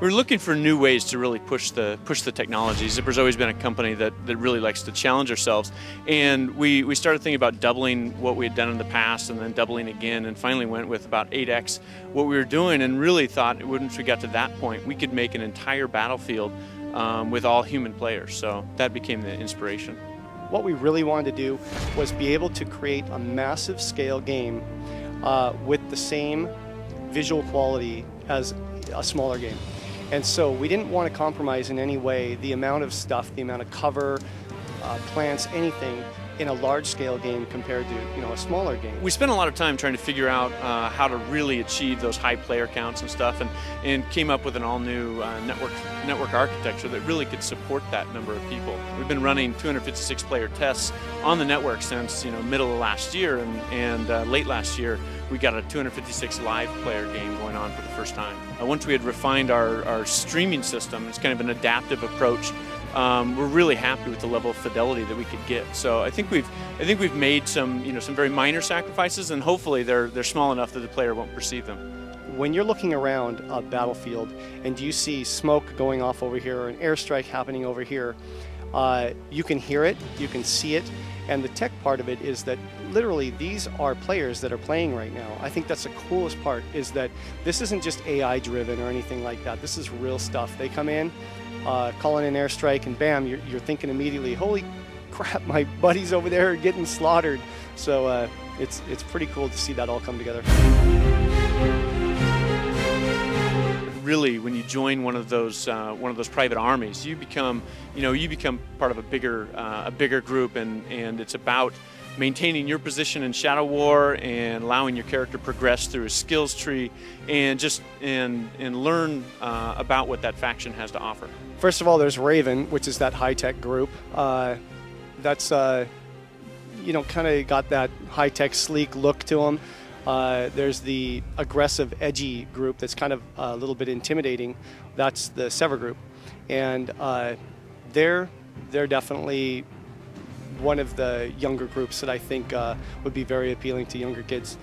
We're looking for new ways to really push the technology. Zipper's always been a company that really likes to challenge ourselves, and we started thinking about doubling what we had done in the past and then doubling again, and finally went with about 8x what we were doing, and really thought once we got to that point we could make an entire battlefield with all human players. So that became the inspiration. What we really wanted to do was be able to create a massive scale game with the same visual quality as a smaller game. And so we didn't want to compromise in any way the amount of stuff, the amount of cover, plants, anything in a large-scale game compared to a smaller game. We spent a lot of time trying to figure out how to really achieve those high player counts and stuff, and came up with an all-new network architecture that really could support that number of people. We've been running 256 player tests on the network since middle of last year, and late last year we got a 256 live player game going on for the first time. Once we had refined our streaming system, it's kind of an adaptive approach. We're really happy with the level of fidelity that we could get. So I think we've made some some very minor sacrifices, and hopefully they're small enough that the player won't perceive them. When you're looking around a battlefield and you see smoke going off over here or an airstrike happening over here, you can hear it, you can see it, and the tech part of it is that literally these are players that are playing right now. I think that's the coolest part, is that this isn't just AI driven or anything like that. This is real stuff. They come in, call in an airstrike, and bam, you're thinking immediately, holy crap, my buddies over there are getting slaughtered. So it's pretty cool to see that all come together. Really, when you join one of those private armies, you become part of a bigger group, and it's about maintaining your position in Shadow War and allowing your character to progress through a skills tree and learn about what that faction has to offer. First of all, there's Raven, which is that high-tech group. That's kind of got that high-tech, sleek look to them. There's the aggressive, edgy group that's kind of a little bit intimidating. That's the Sever group, and they're definitely one of the younger groups that I think would be very appealing to younger kids.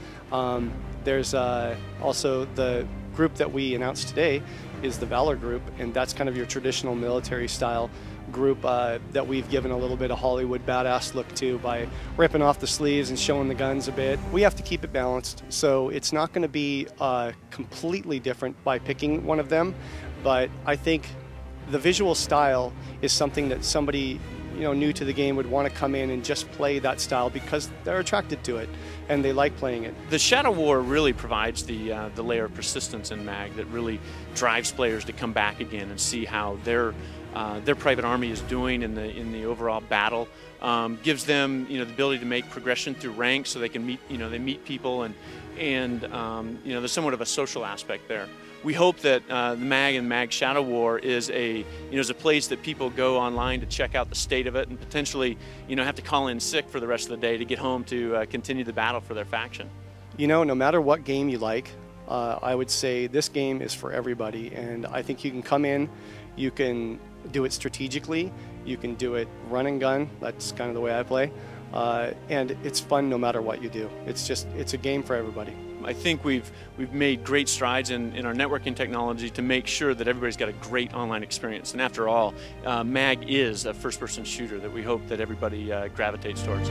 There's also the group that we announced today is the Valor group, and that's kind of your traditional military style group that we've given a little bit of Hollywood badass look to by ripping off the sleeves and showing the guns a bit. We have to keep it balanced, so it's not going to be completely different by picking one of them, but I think the visual style is something that somebody new to the game would want to come in and just play that style because they're attracted to it and they like playing it. The Shadow War really provides the layer of persistence in MAG that really drives players to come back again and see how their private army is doing in the overall battle. Gives them the ability to make progression through ranks, so they can meet people, and there's somewhat of a social aspect there. We hope that the MAG and MAG Shadow War is a place that people go online to check out the state of it, and potentially have to call in sick for the rest of the day to get home to continue the battle for their faction. No matter what game you like, I would say this game is for everybody, and I think you can come in, you can do it strategically, you can do it run and gun. That's kind of the way I play, and it's fun no matter what you do. It's a game for everybody. I think we've made great strides in our networking technology to make sure that everybody's got a great online experience. And after all, MAG is a first-person shooter that we hope that everybody gravitates towards.